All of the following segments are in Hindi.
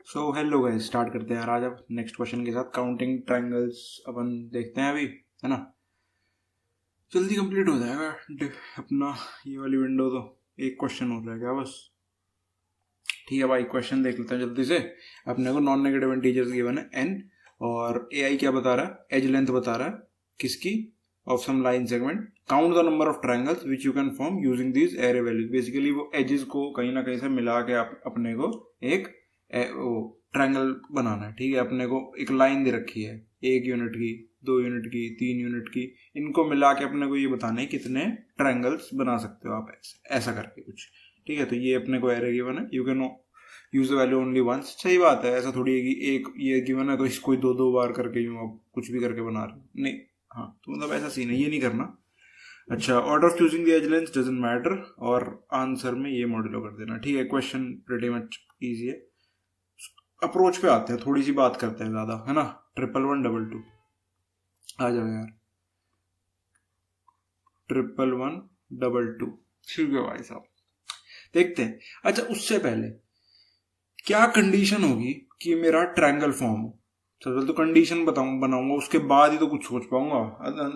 सो हेलो गाइस, स्टार्ट करते हैं यार आज अब नेक्स्ट क्वेश्चन के साथ। काउंटिंग ट्रायंगल्स अपन देखते हैं अभी, है ना। जल्दी कंप्लीट हो जाएगा अपना ये वाली विंडो। तो एक क्वेश्चन हो रहा है क्या बस। ठीक है भाई, क्वेश्चन देख लेते हैं जल्दी से। अपने को नॉन नेगेटिव इंटीजर्स गिवन है n, और ए आई क्या बता रहा है, एज लेंथ बता रहा है किसकी, of some line segment. Count the number of triangles which you can form using these array values. Basically वो एजेस को कहीं ना कहीं से मिला के अपने को एक ट्रायंगल बनाना है। ठीक है, अपने को एक लाइन दे रखी है 1 यूनिट की, 2 यूनिट की, 3 यूनिट की। इनको मिला के अपने को ये बताना है कितने ट्रायंगल्स बना सकते हो आप ऐसा करके कुछ। ठीक है, तो ये अपने को एरे गिवन है, you can use the value only once. सही बात है, ऐसा थोड़ी है कि एक ये गिवन है तो इसको 2 बार करके यूं आप कुछ भी करके बना रहे हो, नहीं। हाँ, तो मतलब ऐसा सीन है, ये नहीं करना। अच्छा, order of choosing the edge length doesn't matter, और आंसर में ये मॉड्यूलो कर देना। ठीक है, क्वेश्चन प्रीटी मच इजी है। अप्रोच पे आते हैं, थोड़ी सी बात करते हैं ज्यादा, है ना। 11122 आ जाओ यार, 11122। ठीक है भाई साहब, देखते हैं। अच्छा, उससे पहले क्या कंडीशन होगी कि मेरा ट्रायंगल फॉर्म हो। सबसे पहले तो कंडीशन बनाऊंगा, उसके बाद ही तो कुछ सोच पाऊंगा।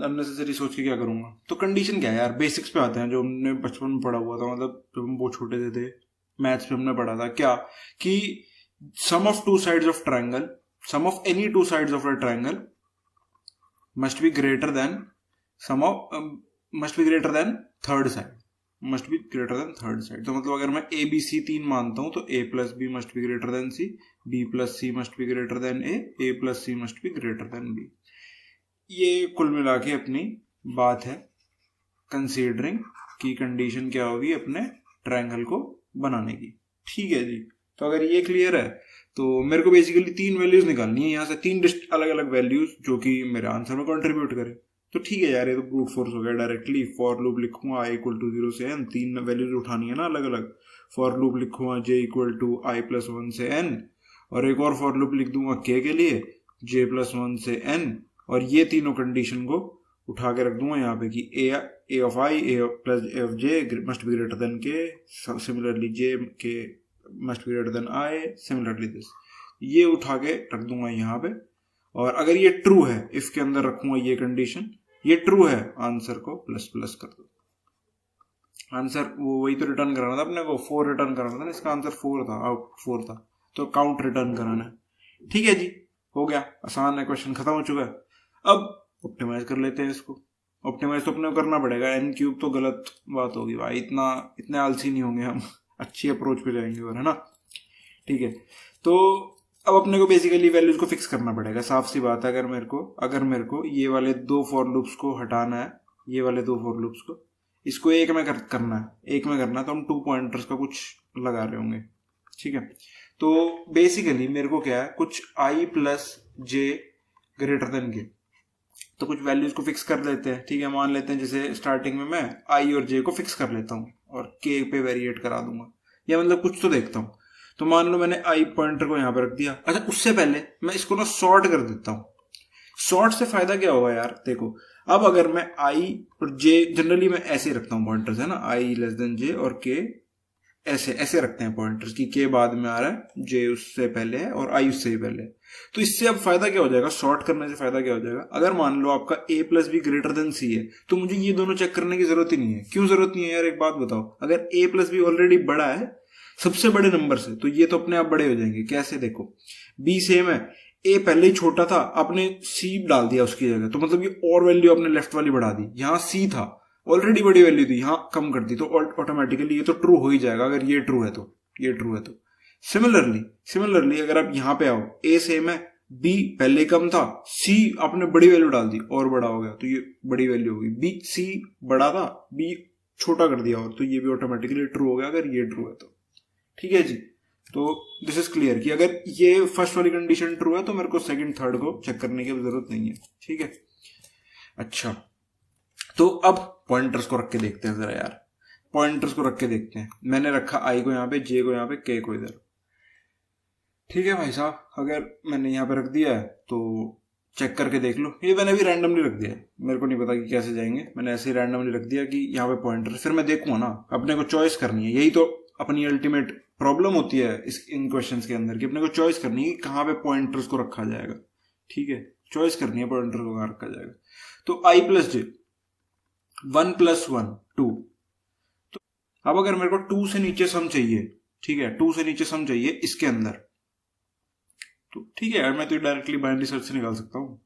अननेसेसरी सोच के क्या करूंगा। तो कंडीशन क्या है यार, बेसिक्स पे आते हैं जो हमने बचपन में पढ़ा हुआ था, मतलब जब हम बहुत छोटे थे मैथ्स पे हमने पढ़ा था क्या, कि sum of two sides of triangle, sum of any two sides of a triangle must be greater than sum of must be greater than third side, must be greater than third side। तो मतलब अगर मैं ए बी सी 3 मानता हूं तो a plus B must be greater than C, b plus C must be greater than A plus C must be greater than B. ये कुल मिला के अपनी बात है, कंसीडरिंग की कंडीशन क्या होगी अपने ट्रायंगल को बनाने की। ठीक है जी, तो अगर ये क्लियर है तो मेरे को बेसिकली 3 वैल्यूज निकालनी है यहाँ से, 3 अलग अलग वैल्यूज जो कि मेरे आंसर में कंट्रीब्यूट करे। तो ठीक है यार, ये तो ब्रूट फोर्स हो गया। डायरेक्टली फॉर लूप लिखूंगा i इक्वल टू 0 से n, 3 वैल्यूज उठानी है ना अलग अलग। फॉर लूप लिखूंगा j equal to i plus 1 से n, और एक और फॉर लूप लिख दूंगा k के लिए j प्लस 1 से n, और ये तीनों कंडीशन को उठा के रख दूंगा यहाँ पे कि a of i, a plus a of j must be greater then k, similarly j k must be greater then i, similarly this. ये उठा के रख दूंगा यहाँ पे, और अगर ये ट्रू है इफ के अंदर रखूंगा ये कंडीशन, ये ट्रू है, आंसर को प्लस प्लस कर दो। आंसर वो वही तो रिटर्न कराना था अपने को, 4 रिटर्न कराना था ना, इसका आंसर 4 था, आउट 4 था, तो काउंट रिटर्न कराना है। ठीक है जी, हो गया, आसान है, क्वेश्चन खत्म हो चुका है। अब ऑप्टिमाइज कर लेते हैं इसको। ऑप्टिमाइज तो अपने को करना पड़ेगा, n क्यूब तो गलत बात होगी भाई, इतने आलसी नहीं होंगे हम, अच्छी अप्रोच पे जाएंगे और, है ना। ठीक है, तो अब अपने को बेसिकली वैल्यूज को फिक्स करना पड़ेगा। साफ सी बात है, अगर मेरे को ये वाले 2 फॉर लूप्स को हटाना है, ये वाले 2 फॉर लूप्स को, इसको एक में करना है, तो हम 2 पॉइंटर्स का कुछ लगा रहे होंगे। ठीक है, तो बेसिकली मेरे को क्या है, कुछ i plus J greater than के, तो कुछ वैल्यूज को फिक्स कर लेते हैं। ठीक है, मान लेते हैं जैसे स्टार्टिंग में मैं i और j को फिक्स कर लेता हूँ और k पे वेरिएट करा दूंगा, या मतलब कुछ तो देखता हूँ। तो मान लो मैंने i पॉइंटर को यहाँ पे रख दिया। अच्छा, उससे पहले मैं इसको ना सॉर्ट कर देता हूँ। सॉर्ट से फायदा क्या होगा यार, देखो, अब अगर मैं i और j, जनरली मैं ऐसे रखता हूँ पॉइंटर्स, है ना, i लेस देन j और k ऐसे रखते हैं पॉइंटर्स की k बाद में आ रहा है, j उससे पहले है और i उससे ही पहले है। तो इससे अब फायदा क्या हो जाएगा, सॉर्ट करने से फायदा क्या हो जाएगा, अगर मान लो आपका a plus B greater than C है, तो मुझे ये दोनों चेक करने की जरूरत ही नहीं है। क्यों जरूरत नहीं है यार, एक बात बताओ, अगर a प्लस बी ऑलरेडी बड़ा है सबसे बड़े नंबर से, तो ये तो अपने आप बड़े हो जाएंगे। कैसे, देखो, b सेम है, a पहले ही छोटा था, आपने c डाल दिया उसकी जगह, तो मतलब ये और वैल्यू आपने लेफ्ट वाली बढ़ा दी। यहाँ c था, ऑलरेडी बड़ी वैल्यू थी, यहाँ कम कर दी, तो ऑटोमेटिकली ये तो ट्रू हो ही जाएगा। अगर ये ट्रू है तो सिमिलरली अगर आप यहाँ पे आओ, a सेम है, b पहले कम था, c आपने बड़ी वैल्यू डाल दी और बड़ा हो गया, तो ये बड़ी वैल्यू होगी। b c बड़ा था, b छोटा कर दिया और, तो ये भी ऑटोमेटिकली ट्रू हो गया अगर ये ट्रू है तो। ठीक है जी, तो दिस इज क्लियर कि अगर ये फर्स्ट वाली कंडीशन ट्रू है तो मेरे को सेकंड थर्ड को चेक करने की जरूरत नहीं है। ठीक है, अच्छा, तो अब पॉइंटर्स को रख के देखते हैं जरा यार, पॉइंटर्स को रख के देखते हैं। मैंने रखा i को यहाँ पे, j को यहाँ पे, k को इधर। ठीक है भाई साहब, अगर मैंने यहाँ पे रख दिया है तो चेक करके देख लो। ये मैंने भी रैंडमली रख दिया है, मेरे को नहीं पता कि कैसे जाएंगे, मैंने ऐसे ही रैंडमली रख दिया कि यहाँ पे पॉइंटर, फिर मैं देखूंगा ना, अपने को चॉइस करनी है। यही तो अपनी अल्टीमेट प्रॉब्लम होती है इन क्वेश्चंस के अंदर कि अपने को चॉइस करनी है कि कहाँ पे पॉइंटर्स को रखा जाएगा। ठीक है, चॉइस करनी है पॉइंटर को कहाँ रखा जाएगा। तो आई प्लस जे 1 + 1 2। तो अब अगर मेरे को 2 से नीचे सम चाहिए, ठीक है, 2 से नीचे सम चाहिए इसके अंदर, तो ठीक है यार, मैं तो डायरेक्टली बाइनरी सर्च से निकाल सकता हूँ,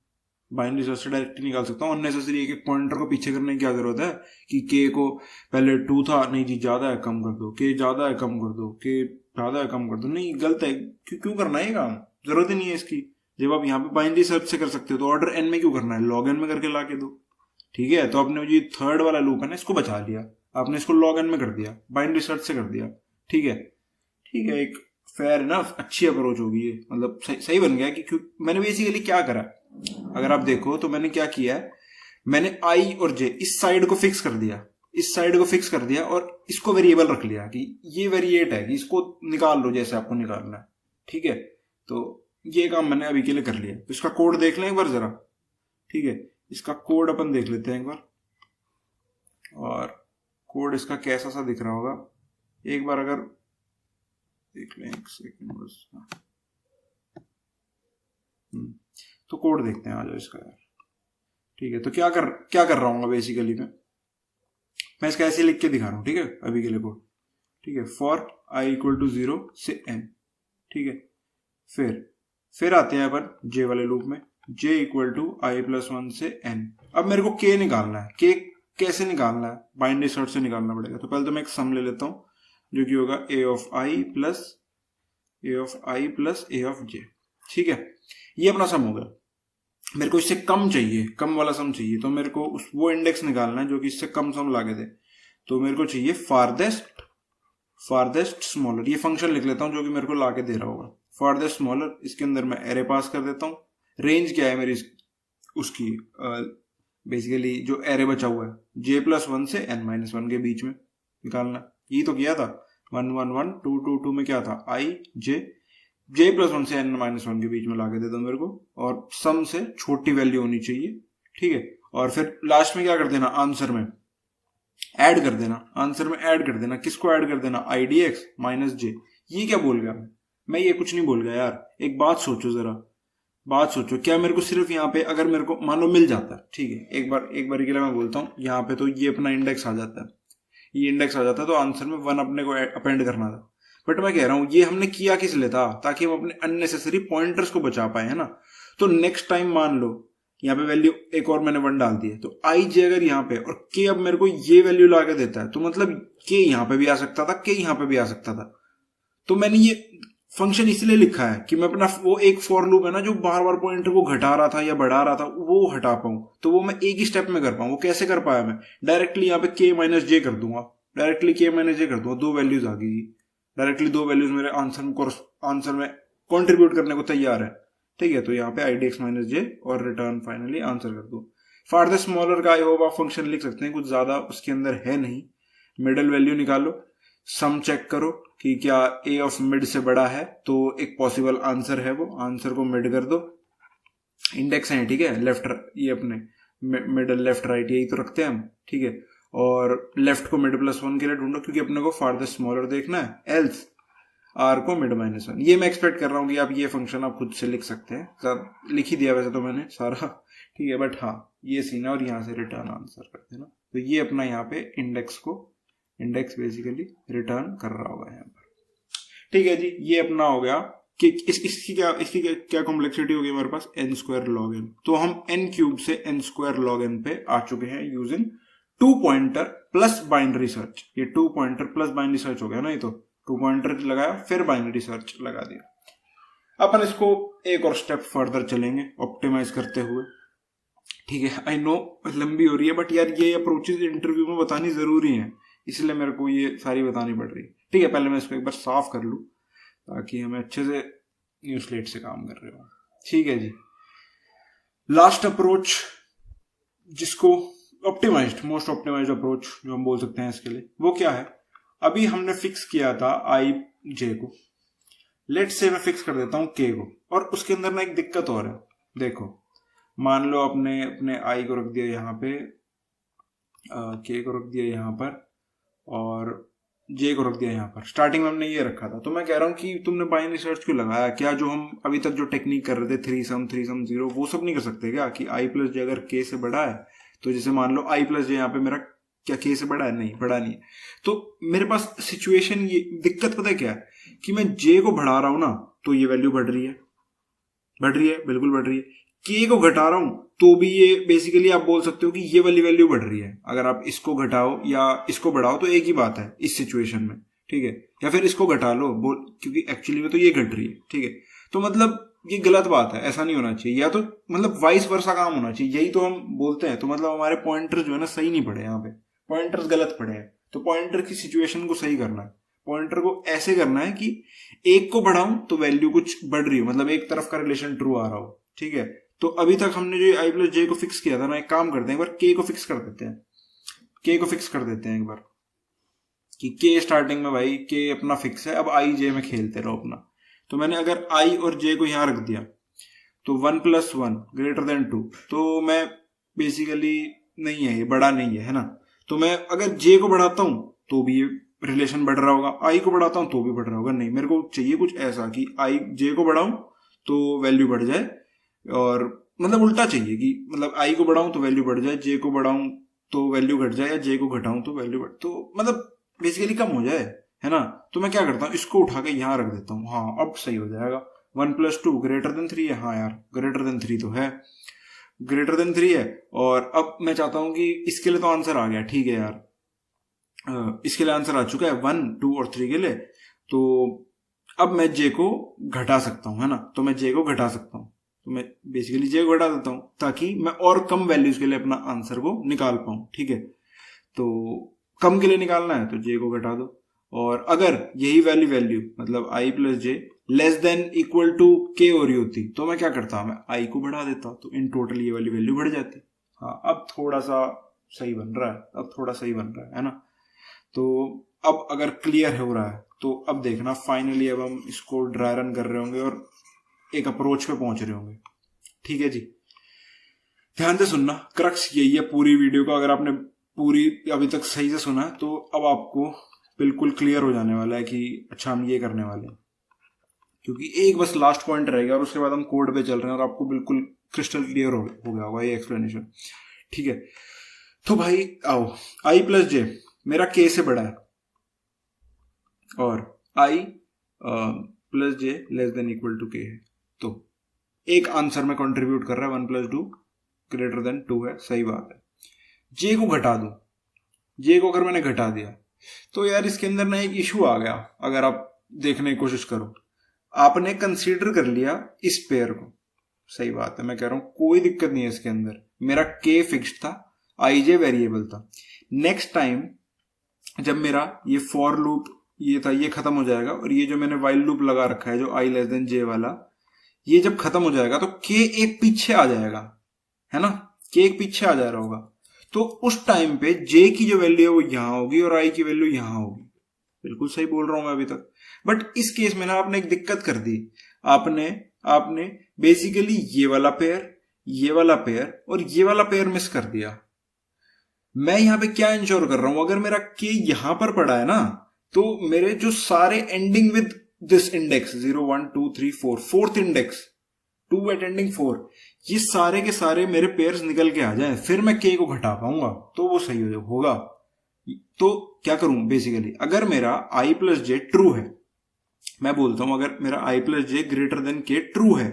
बाइनरी सर्च से डायरेक्टली निकाल सकता हूँ। अननेसेसरी एक एक पॉइंटर को पीछे करने की क्या जरूरत है कि के को पहले 2 था, नहीं जी ज्यादा है कम कर दो, के ज्यादा है कम कर दो, के ज्यादा है कम कर दो, नहीं गलत है। क्यों करना है काम, जरूरत ही नहीं है इसकी। जब आप यहाँ पे बाइनरी सर्च से कर सकते हो तो ऑर्डर एन में क्यों करना है, लॉग एन में करके ला के दो। ठीक है, तो आपने जो थर्ड वाला लूप है ना इसको बचा लिया, आपने इसको लॉग एन में कर दिया, बाइनरी सर्च से कर दिया। ठीक है, ठीक है, एक फेयर इनफ अच्छी अप्रोच होगी ये, मतलब सही बन गया कि मैंने बेसिकली क्या करा, अगर आप देखो तो मैंने क्या किया है, मैंने आई और जे इस साइड को फिक्स कर दिया, इस साइड को फिक्स कर दिया और इसको वेरिएबल रख लिया कि ये वेरिएट है कि इसको निकाल लो जैसे आपको निकालना है। ठीक है, तो ये काम मैंने अभी के लिए कर लिया। तो इसका कोड देख लें एक बार जरा। ठीक है, इसका कोड अपन देख लेते हैं एक बार, और कोड इसका कैसा सा दिख रहा होगा एक बार अगर देख लें, एक सेकंड बस। तो कोड देखते हैं, आ जाओ इसका यार। ठीक है, तो क्या कर रहा हूँ बेसिकली मैं इसका ऐसे लिख के दिखा रहा हूँ। ठीक है, अभी के लिए कोड। ठीक है, फॉर आई इक्वल टू 0 से n। ठीक है, फिर आते हैं अपन j वाले लूप में, j equal to I plus 1 से n। अब मेरे को k निकालना है, k कैसे निकालना है, बाइनरी सर्च से निकालना पड़ेगा। तो पहले तो मैं एक सम ले लेता हूँ जो कि होगा a of i plus a of j। ठीक है, ये अपना सम होगा। मेरे को इससे कम चाहिए, कम वाला सम चाहिए, तो मेरे को वो इंडेक्स निकालना है जो कि इससे कम सम लाके दे। तो मेरे को चाहिए फारदेस्ट स्मॉलर, ये फंक्शन लिख लेता हूं जो कि मेरे को लाके दे रहा होगा, फारदेस्ट स्मॉलर। इसके अंदर मैं एरे पास कर देता हूँ। रेंज क्या है मेरी उसकी, बेसिकली जो एरे बचा हुआ है j+1 से n-1 के बीच में निकालना। ये तो किया था 1 1 1 2 2 2 में क्या था, आई j+1 से n-1 के बीच में लाके दे दो मेरे को, और सम से छोटी वैल्यू होनी चाहिए। ठीक है, और फिर लास्ट में क्या कर देना, आंसर में ऐड कर देना, आंसर में ऐड कर देना, किसको ऐड कर देना, idx माइनस j। ये क्या बोल गया मैं ये कुछ नहीं बोल गया यार। एक बात सोचो जरा, बात सोचो, क्या मेरे को सिर्फ यहाँ पे अगर मेरे को मान लो मिल जाता है, ठीक है, एक बार के लिए मैं बोलता हूँ, यहाँ पे तो ये अपना इंडेक्स आ जाता है, ये इंडेक्स आ जाता है, तो आंसर में 1 अपने को अपेंड करना था। बट मैं कह रहा हूं ये हमने किया किस लिए था, ताकि हम अपने अननेसेसरी पॉइंटर्स को बचा पाए, है ना। तो नेक्स्ट टाइम मान लो यहाँ पे वैल्यू एक और मैंने 1 डाल दी है, तो आई जे अगर यहाँ पे और के अब मेरे को ये वैल्यू ला के देता है, तो मतलब के यहाँ पे भी आ सकता था, के यहाँ पे भी आ सकता था। तो मैंने ये फंक्शन इसलिए लिखा है कि मैं अपना वो एक फॉर लूप है ना जो बार बार पॉइंटर को घटा रहा था या बढ़ा रहा था, वो हटा पाऊं, तो वो मैं एक ही स्टेप में कर पाऊं। वो कैसे कर पाया, मैं डायरेक्टली यहाँ पे के माइनस जे कर दूंगा, डायरेक्टली के माइनस जे कर दूंगा, 2 वैल्यूज आ गई, डायरेक्टली 2 वैल्यूज मेरे आंसर में कंट्रीब्यूट करने को तैयार है। ठीक है, तो यहाँ पे idx माइनस जे और रिटर्न फाइनली आंसर कर दो। फारदेस्ट स्मॉलर का आई होप आप फंक्शन लिख सकते हैं, कुछ ज्यादा उसके अंदर है नहीं। मिडल वैल्यू निकालो, सम चेक करो कि क्या a ऑफ मिड से बड़ा है, तो एक पॉसिबल आंसर है, वो आंसर को मिड कर दो। इंडेक्स है, ठीक है, लेफ्ट ये अपने मिडल लेफ्ट राइट यही तो रखते हैं हम। ठीक है, और लेफ्ट को मिड +1 के लिए ढूंढो क्योंकि अपने को फारदेस्ट स्मॉलर देखना है, एल्स आर को मिड -1। ये मैं एक्सपेक्ट कर रहा हूँ कि आप ये फंक्शन आप खुद से लिख सकते हैं, सब लिख ही दिया वैसे तो मैंने सारा। ठीक है, बट हाँ ये सीन है, और यहाँ से रिटर्न आंसर कर देना। तो ये अपना यहाँ पे इंडेक्स बेसिकली रिटर्न कर रहा होगा यहाँ पर। ठीक है जी, ये अपना हो गया कि इसकी क्या कॉम्प्लेक्सिटी होगी हमारे पास, n² log n। तो हम n³ से n² log n पे आ चुके हैं using 2 pointer plus binary search. ये 2 पॉइंटर प्लस बाइनरी सर्च हो गया ना, ये तो 2 पॉइंटर लगाया फिर बाइनरी सर्च लगा दिया। अपन इसको एक और स्टेप फर्दर चलेंगे ऑप्टिमाइज करते हुए। ठीक है, आई नो लंबी हो रही है, बट यार ये अप्रोचेज इंटरव्यू में बतानी जरूरी है, इसलिए मेरे को ये सारी बतानी पड़ रही है। ठीक है, पहले मैं इसको एक बार साफ कर लूं ताकि हमें अच्छे से न्यू स्लेट से काम कर रहे हो। ठीक है जी, लास्ट अप्रोच जिसको मोस्ट ऑप्टिमाइज्ड अप्रोच जो हम बोल सकते हैं इसके लिए, वो क्या है, अभी हमने फिक्स किया था आई जे को, लेट्स से मैं फिक्स कर देता हूं के को, और उसके अंदर ना एक दिक्कत और है। देखो, मान लो अपने आई को रख दिया यहाँ पे, के को रख दिया यहाँ पर, और जे को रख दिया यहाँ पर, स्टार्टिंग में हमने ये रखा था। तो मैं कह रहा हूँ कि तुमने बाइनरी सर्च क्यों लगाया? क्या जो हम अभी तक जो टेक्निक कर रहे थे, थ्री सम 0, वो सब नहीं कर सकते क्या? कि आई प्लस जे अगर के से बड़ा है तो जैसे मान लो आई प्लस जे यहाँ पे मेरा क्या के से बड़ा है? नहीं, बड़ा नहीं है। तो मेरे पास सिचुएशन, ये दिक्कत पता है क्या है कि मैं जे को बढ़ा रहा हूं ना तो ये वैल्यू बढ़ रही है, बिल्कुल बढ़ रही है। के को घटा रहा हूं तो भी ये बेसिकली आप बोल सकते हो कि ये वाली वैल्यू बढ़ रही है। अगर आप इसको घटाओ या इसको बढ़ाओ तो एक ही बात है इस सिचुएशन में, ठीक है? या फिर इसको घटा लो बोल, क्योंकि एक्चुअली में तो ये घट रही है, ठीक है? तो मतलब ये गलत बात है, ऐसा नहीं होना चाहिए। या तो मतलब वाइस वर्सा काम होना चाहिए, यही तो हम बोलते हैं। तो मतलब हमारे पॉइंटर जो है ना सही नहीं पड़े, यहाँ पे पॉइंटर्स गलत पड़े हैं। तो पॉइंटर की सिचुएशन को सही करना है। पॉइंटर को ऐसे करना है कि एक को बढ़ाऊं तो वैल्यू कुछ बढ़ रही हो, मतलब एक तरफ का रिलेशन ट्रू आ रहा हो, ठीक है? तो अभी तक हमने जो आई प्लस जे को फिक्स किया था ना, एक काम करते हैं, एक बार के को फिक्स कर देते हैं। के को फिक्स कर देते हैं एक बार कि के स्टार्टिंग में भाई के अपना फिक्स है, अब आई जे में खेलते रहो अपना। तो मैंने अगर आई और जे को यहां रख दिया तो 1 + 1 > 2, तो मैं बेसिकली नहीं है, ये बड़ा नहीं है ना? तो मैं अगर जे को बढ़ाता हूं तो भी ये रिलेशन बढ़ रहा होगा, आई को बढ़ाता हूं तो भी बढ़ रहा होगा। नहीं, मेरे को चाहिए कुछ ऐसा कि आई जे को बढ़ाऊं तो वैल्यू बढ़ जाए, और मतलब उल्टा चाहिए कि मतलब आई को बढ़ाऊं तो वैल्यू बढ़ जाए, जे को बढ़ाऊं तो वैल्यू घट जाए, या जे को घटाऊं तो वैल्यू बढ़, तो मतलब बेसिकली कम हो जाए, है ना? तो मैं क्या करता हूँ, इसको उठा के यहां रख देता हूँ। हाँ, अब सही हो जाएगा। 1 + 2 > 3 है। हाँ यार, > 3 तो है, > 3 है। और अब मैं चाहता हूं कि इसके लिए तो आंसर आ गया, ठीक है यार, इसके लिए आंसर आ चुका है 1, 2 और 3 के लिए। तो अब मैं जे को घटा सकता हूं, है ना? तो मैं जे को घटा सकता हूं, तो मैं बेसिकली जे को घटा देता हूं ताकि मैं और कम वैल्यूज के लिए अपना आंसर को निकाल पाऊं, ठीक है? तो कम के लिए निकालना है तो जे को घटा दो, और अगर यही वैल्यू मतलब आई प्लस जे << के हो रही होती तो मैं क्या करता, मैं आई को बढ़ा देता, तो इन टोटल ये वाली वैल्यू बढ़ जाती। हाँ, अब थोड़ा सा सही बन रहा है, अब थोड़ा सही बन रहा है ना? तो अब अगर क्लियर हो रहा है तो अब देखना, फाइनली अब हम इसको ड्राई रन कर रहे होंगे और एक अप्रोच पे पहुंच रहे होंगे, ठीक है जी? ध्यान से सुनना, क्रक्स यही है पूरी वीडियो का। अगर आपने पूरी अभी तक सही से सुना तो अब आपको बिल्कुल क्लियर हो जाने वाला है कि अच्छा हम ये करने वाले हैं, क्योंकि एक बस लास्ट पॉइंट रहेगा और उसके बाद हम कोड पे चल रहे हैं और आपको बिल्कुल क्रिस्टल क्लियर हो गया होगा ये एक्सप्लेनेशन, ठीक है? तो भाई आओ, आई प्लस जे मेरा के से बड़ा है और आई प्लस जे <= के है, तो एक आंसर में कंट्रीब्यूट कर रहा है 1 + 2 > 2 है, सही बात है। जे को घटा दूं, जे को अगर मैंने घटा दिया तो यार इसके अंदर ना एक इशू आ गया। अगर आप देखने की कोशिश करो, आपने कंसीडर कर लिया इस पेयर को, सही बात है, मैं कह रहा हूं कोई दिक्कत नहीं है इसके अंदर। मेरा के फिक्स्ड था, आई जे वेरिएबल था। नेक्स्ट टाइम जब मेरा ये फॉर लूप ये था, ये खत्म हो जाएगा, और ये जो मैंने वाइल लूप लगा रखा है जो i < j वाला, ये जब खत्म हो जाएगा तो के एक पीछे आ जाएगा, है ना? के एक पीछे आ जा रहा होगा, तो उस टाइम पे जे की जो वैल्यू है वो यहां होगी और आई की वैल्यू यहां होगी। बिल्कुल सही बोल रहा हूं मैं अभी तक। बट इस केस में ना आपने एक दिक्कत कर दी, आपने बेसिकली ये वाला पेयर और ये वाला पेयर मिस कर दिया। मैं यहां पे क्या इंश्योर कर रहा हूं, अगर मेरा के यहां पर पड़ा है ना, तो मेरे जो सारे ending with this index 0 1 2 3 4 fourth index 2 at ending 4, ये सारे के सारे मेरे पेयर्स निकल के आ जाएं, फिर मैं के को घटा पाऊंगा तो वो सही होगा। तो क्या करूं बेसिकली, अगर मेरा आई प्लस जे ट्रू है, मैं बोलता हूं अगर मेरा आई प्लस जे > के ट्रू है,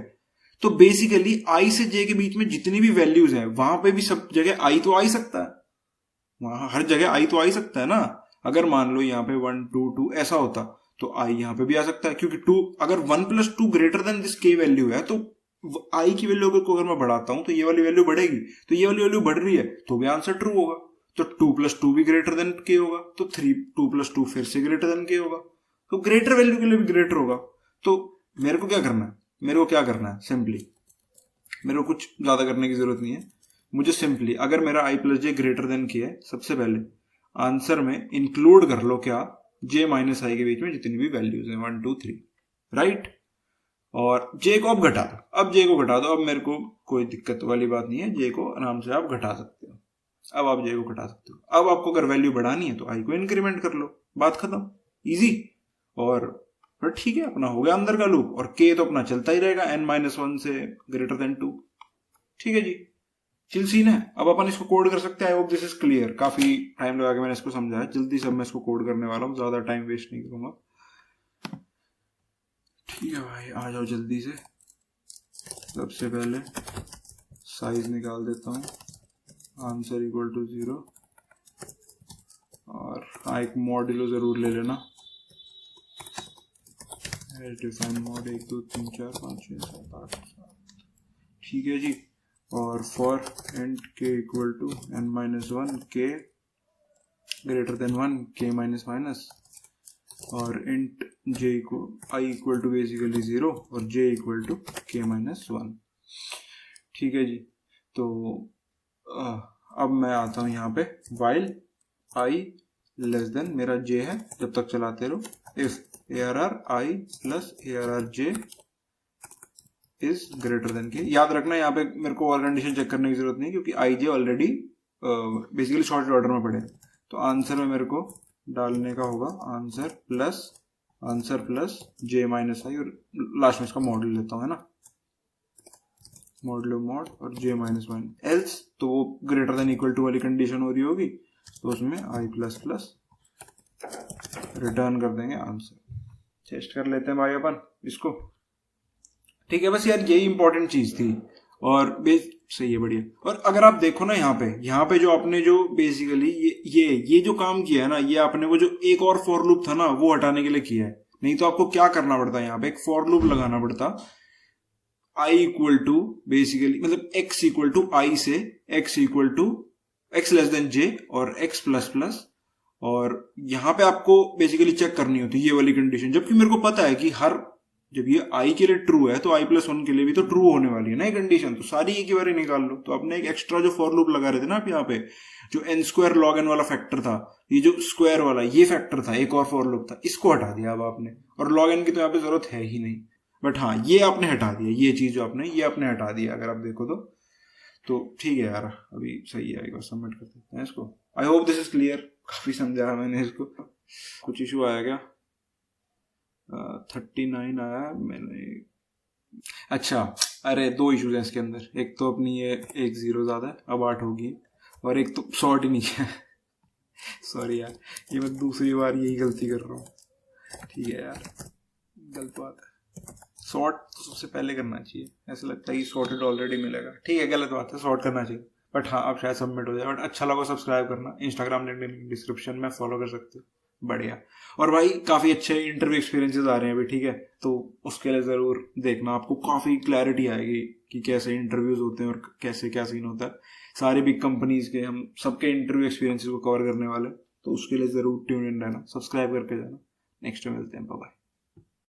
तो बेसिकली आई से जे के बीच में जितनी भी वैल्यूज हैं वहां पे भी सब जगह आई तो आ ही सकता है, वहां हर जगह आई तो आ ही सकता है ना। अगर मान लो यहाँ पे 1 2 2 ऐसा होता तो आई यहाँ पे भी आ सकता है, क्योंकि 2 अगर 1 + 2 > दिस के वैल्यू है तो आई की वैल्यू को अगर मैं बढ़ाता हूं तो ये वाली वैल्यू बढ़ेगी, तो ये वाली वैल्यू बढ़ रही है तो भी आंसर ट्रू होगा। तो 2 + 2 भी > के होगा, तो 2 + 2 फिर से > के होगा, तो ग्रेटर वैल्यू के लिए भी ग्रेटर होगा। तो मेरे को क्या करना है, सिंपली मेरे को कुछ ज्यादा करने की जरूरत नहीं है। मुझे सिंपली अगर मेरा आई प्लस जे > के है, सबसे पहले आंसर में इंक्लूड कर लो क्या, जे माइनस आई के बीच में जितनी भी वैल्यूज हैं 1 2 3, राइट? और जे को अब घटा दो, अब जे को घटा दो, अब मेरे को कोई दिक्कत वाली बात नहीं है, जे को आराम से आप घटा सकते हो। अब आप जे को घटा सकते हो। अब आपको अगर वैल्यू बढ़ानी है तो आई को इंक्रीमेंट कर लो, बात खत्म, इजी। और फिर ठीक है, अपना हो गया अंदर का लूप, और के तो अपना चलता ही रहेगा n-1 से ग्रेटर देन 2। ठीक है जी, चिल सीन है। अब अपन इसको कोड कर सकते हैं। I hope this is clear. काफी टाइम लगा के मैंने इसको समझाया, जल्दी से मैं इसको कोड करने वाला हूँ, ज्यादा टाइम वेस्ट नहीं करूंगा। ठीक है भाई, आ जाओ जल्दी से। सबसे पहले साइज निकाल देता हूँ, आंसर इक्वल टू 0, और हाँ एक मॉड्यूलो जरूर ले लेना। Define mod 1 2 3 4 5 6 7 8 7। ठीक है जी। और फॉर इंट के इक्वल टू n-1 के ग्रेटर देन 1 के माइनस माइनस, और इंट जे को आई इक्वल टू बेसिकली 0 और जे इक्वल टू के माइनस 1। ठीक है जी। तो अब मैं आता हूँ यहाँ पे वाइल आई लेस देन मेरा जे है, जब तक चलाते रहो, if ARR I plus ARR J is greater than के। याद रखना यहाँ पे मेरे को और कंडीशन चेक करने की जरूरत नहीं, क्योंकि आई जे ऑलरेडी बेसिकली शॉर्टेड ऑर्डर में पड़े। तो आंसर में मेरे को डालने का होगा आंसर प्लस जे माइनस आई, और लास्ट में इसका मॉडल लेता हूँ, है ना, मॉडल मॉड और जे माइनस वन। एल्स तो वो ग्रेटर देन इक्वल टू वाली कंडीशन हो रही होगी, तो उसमें आई प्लस प्लस रिटर्न कर देंगे आंसर। टेस्ट कर लेते हैं भाई अपन इसको। ठीक है, बस यार यही इंपॉर्टेंट चीज थी, और सही है, बढ़िया। और अगर आप देखो ना यहाँ पे जो आपने जो बेसिकली ये जो काम किया है ना, ये आपने वो जो एक और फॉर लूप था ना, वो हटाने के लिए किया है। नहीं तो आपको क्या करना पड़ता है, यहाँ पे एक फॉर लूप लगाना पड़ता, आई इक्वल टू बेसिकली मतलब x इक्वल टू आई से x equal to x less than j और x प्लस प्लस, और यहाँ पे आपको बेसिकली चेक करनी होती है ये वाली कंडीशन। जबकि मेरे को पता है कि जब ये i के लिए ट्रू है तो i+1 के लिए भी तो ट्रू होने वाली है ना ये कंडीशन, तो सारी एक ही बार निकाल लो। तो आपने एक एक्स्ट्रा जो फॉर लूप लगा रहे थे ना आप यहाँ पे, जो n² log n वाला फैक्टर था, ये जो स्क्वायर वाला ये फैक्टर था, एक और फॉर लूप था, इसको हटा दिया अब आपने। और log n की तो यहाँ पे जरूरत है ही नहीं, बट हाँ ये आपने हटा दिया, ये चीज जो ये आपने हटा दिया अगर आप देखो तो ठीक है यार, अभी सही है। एक बार सबमिट कर देते हैं इसको। I hope this is clear. काफी समझाया मैंने इसको। कुछ इशू आया क्या? 39 आया मैंने। अच्छा, अरे 2 इशूज हैं इसके अंदर। एक तो अपनी ये 1 0 ज्यादा है, अब 8 होगी, और एक तो सॉर्ट ही नहीं है। सॉरी यार, ये मैं दूसरी बार यही गलती कर रहा हूँ। ठीक है यार, गलत बात है। सॉर्ट तो सबसे पहले करना चाहिए, ऐसा लगता है कि सॉर्टेड ऑलरेडी मिलेगा। ठीक है, गलत बात है, सॉर्ट करना चाहिए। बट हाँ, अब शायद सबमिट हो जाए। बट अच्छा लगा सब्सक्राइब करना। इंस्टाग्राम लिंक डिस्क्रिप्शन में फॉलो कर सकते हो। बढ़िया। और भाई काफ़ी अच्छे इंटरव्यू एक्सपीरियंसेस आ रहे हैं अभी, ठीक है, तो उसके लिए ज़रूर देखना, आपको काफ़ी क्लैरिटी आएगी कि कैसे इंटरव्यूज़ होते हैं और कैसे क्या सीन होता है। सारी बिग कंपनीज के हम सबके इंटरव्यू एक्सपीरियंसेस को कवर करने वाले, तो उसके लिए ज़रूर ट्यून इन रहना, सब्सक्राइब करके जाना। नेक्स्ट में मिलते हैं, बाय बाय।